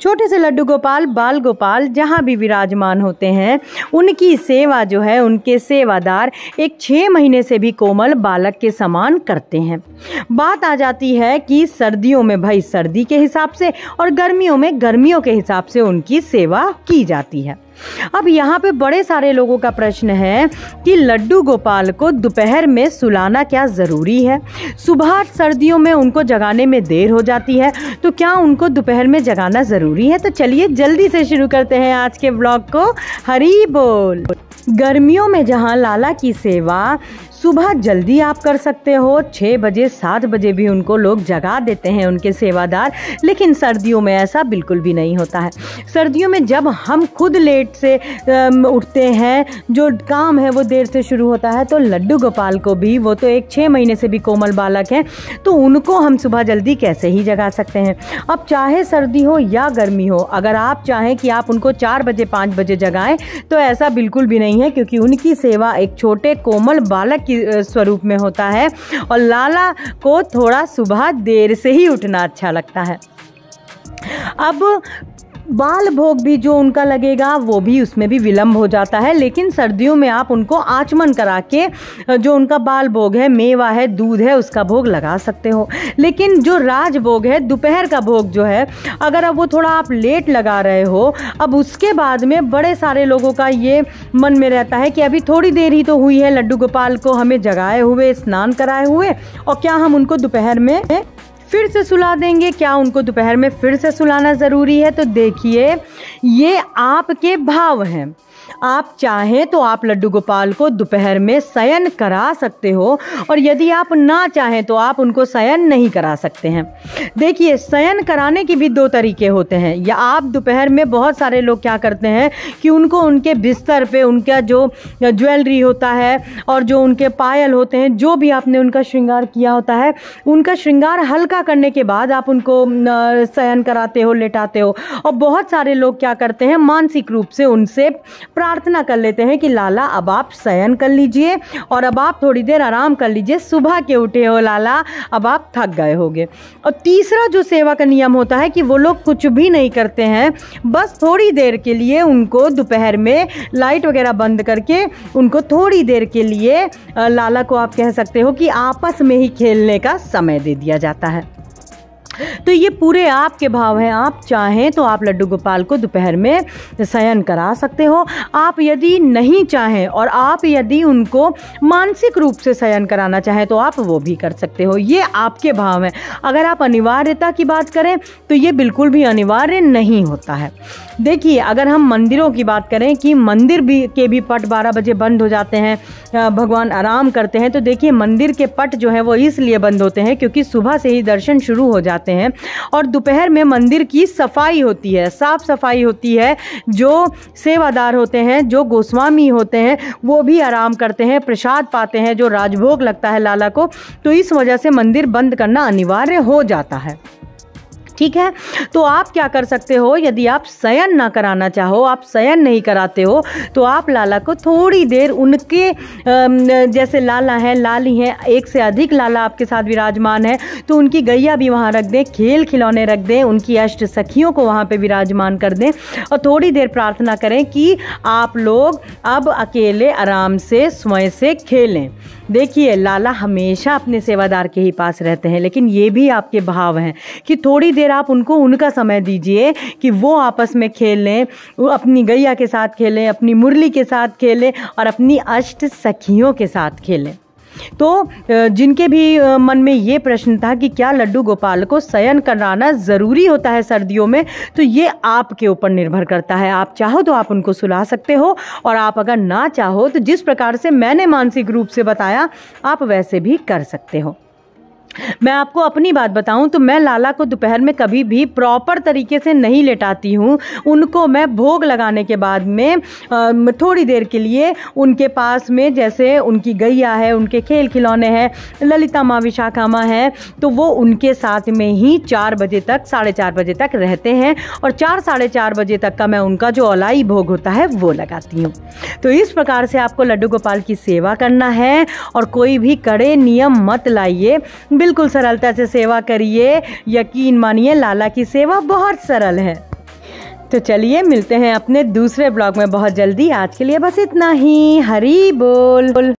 छोटे से लड्डू गोपाल, बाल गोपाल जहाँ भी विराजमान होते हैं, उनकी सेवा जो है उनके सेवादार एक 6 महीने से भी कोमल बालक के समान करते हैं। बात आ जाती है कि सर्दियों में भाई सर्दी के हिसाब से और गर्मियों में गर्मियों के हिसाब से उनकी सेवा की जाती है। अब यहाँ पे बड़े सारे लोगों का प्रश्न है कि लड्डू गोपाल को दोपहर में सुलाना क्या ज़रूरी है? सुबह सर्दियों में उनको जगाने में देर हो जाती है, तो क्या उनको दोपहर में जगाना ज़रूरी है? तो चलिए जल्दी से शुरू करते हैं आज के व्लॉग को। हरी बोल। गर्मियों में जहाँ लाला की सेवा सुबह जल्दी आप कर सकते हो, 6 बजे 7 बजे भी उनको लोग जगा देते हैं उनके सेवादार, लेकिन सर्दियों में ऐसा बिल्कुल भी नहीं होता है। सर्दियों में जब हम खुद लेट से उठते हैं, जो काम है वो देर से शुरू होता है, तो लड्डू गोपाल को भी, वो तो एक 6 महीने से भी कोमल बालक हैं, तो उनको हम सुबह जल्दी कैसे ही जगा सकते हैं। अब चाहे सर्दी हो या गर्मी हो, अगर आप चाहें कि आप उनको 4 बजे 5 बजे जगाएं तो ऐसा बिल्कुल भी नहीं है, क्योंकि उनकी सेवा एक छोटे कोमल बालक स्वरूप में होता है और लाला को थोड़ा सुबह देर से ही उठना अच्छा लगता है। अब बाल भोग भी जो उनका लगेगा वो भी उसमें भी विलम्ब हो जाता है, लेकिन सर्दियों में आप उनको आचमन करा के जो उनका बाल भोग है, मेवा है, दूध है, उसका भोग लगा सकते हो। लेकिन जो राज भोग है, दोपहर का भोग जो है, अगर अब वो थोड़ा आप लेट लगा रहे हो, अब उसके बाद में बड़े सारे लोगों का ये मन में रहता है कि अभी थोड़ी देर ही तो हुई है लड्डू गोपाल को हमें जगाए हुए, स्नान कराए हुए, और क्या हम उनको दोपहर में फिर से सुला देंगे? क्या उनको दोपहर में फिर से सुलाना ज़रूरी है? तो देखिए, ये आपके भाव हैं। आप चाहें तो आप लड्डू गोपाल को दोपहर में शयन करा सकते हो, और यदि आप ना चाहें तो आप उनको शयन नहीं करा सकते हैं। देखिए, शयन कराने की भी 2 तरीके होते हैं। या आप दोपहर में, बहुत सारे लोग क्या करते हैं कि उनको उनके बिस्तर पे उनका जो ज्वेलरी होता है और जो उनके पायल होते हैं, जो भी आपने उनका श्रृंगार किया होता है, उनका श्रृंगार हल्का करने के बाद आप उनको शयन कराते हो, लेटाते हो। और बहुत सारे लोग क्या करते हैं, मानसिक रूप से उनसे प्रार्थना कर लेते हैं कि लाला अब आप शयन कर लीजिए और अब आप थोड़ी देर आराम कर लीजिए, सुबह के उठे हो लाला, अब आप थक गए होगे। और तीसरा जो सेवा का नियम होता है कि वो लोग कुछ भी नहीं करते हैं, बस थोड़ी देर के लिए उनको दोपहर में लाइट वगैरह बंद करके उनको थोड़ी देर के लिए लाला को आप कह सकते हो कि आपस में ही खेलने का समय दे दिया जाता है। तो ये पूरे आपके भाव हैं। आप चाहें तो आप लड्डू गोपाल को दोपहर में शयन करा सकते हो। आप यदि नहीं चाहें और आप यदि उनको मानसिक रूप से शयन कराना चाहें तो आप वो भी कर सकते हो। ये आपके भाव हैं। अगर आप अनिवार्यता की बात करें तो ये बिल्कुल भी अनिवार्य नहीं होता है। देखिए, अगर हम मंदिरों की बात करें कि मंदिर के भी पट 12 बजे बंद हो जाते हैं, भगवान आराम करते हैं, तो देखिए मंदिर के पट जो हैं वो इसलिए बंद होते हैं क्योंकि सुबह से ही दर्शन शुरू हो जाते हैं और दोपहर में मंदिर की सफाई होती है, साफ सफाई होती है। जो सेवादार होते हैं, जो गोस्वामी होते हैं, वो भी आराम करते हैं, प्रसाद पाते हैं, जो राजभोग लगता है लाला को, तो इस वजह से मंदिर बंद करना अनिवार्य हो जाता है। ठीक है, तो आप क्या कर सकते हो, यदि आप शयन ना कराना चाहो, आप शयन नहीं कराते हो, तो आप लाला को थोड़ी देर उनके जैसे लाला हैं, लाली हैं, एक से अधिक लाला आपके साथ विराजमान है, तो उनकी गैया भी वहाँ रख दें, खेल खिलौने रख दें, उनकी अष्ट सखियों को वहाँ पे विराजमान कर दें और थोड़ी देर प्रार्थना करें कि आप लोग अब अकेले आराम से स्वयं से खेलें। देखिए, लाला हमेशा अपने सेवादार के ही पास रहते हैं, लेकिन ये भी आपके भाव हैं कि थोड़ी देर आप उनको उनका समय दीजिए कि वो आपस में खेलें, वो अपनी गैया के साथ खेलें, अपनी मुरली के साथ खेलें और अपनी अष्ट सखियों के साथ खेलें। तो जिनके भी मन में ये प्रश्न था कि क्या लड्डू गोपाल को शयन कराना ज़रूरी होता है सर्दियों में, तो ये आपके ऊपर निर्भर करता है। आप चाहो तो आप उनको सुला सकते हो और आप अगर ना चाहो तो जिस प्रकार से मैंने मानसिक रूप से बताया आप वैसे भी कर सकते हो। मैं आपको अपनी बात बताऊं तो मैं लाला को दोपहर में कभी भी प्रॉपर तरीके से नहीं लेटाती हूं। उनको मैं भोग लगाने के बाद में थोड़ी देर के लिए उनके पास में, जैसे उनकी गैया है, उनके खेल खिलौने हैं, ललिता माँ, विशाखा माँ है, तो वो उनके साथ में ही 4 बजे तक, 4:30 बजे तक रहते हैं और 4 साढ़े 4 बजे तक का मैं उनका जो अलाई भोग होता है वो लगाती हूँ। तो इस प्रकार से आपको लड्डू गोपाल की सेवा करना है और कोई भी कड़े नियम मत लाइए, बिल्कुल सरलता से सेवा करिए। यकीन मानिए लाला की सेवा बहुत सरल है। तो चलिए मिलते हैं अपने दूसरे ब्लॉग में बहुत जल्दी। आज के लिए बस इतना ही। हरी बोल।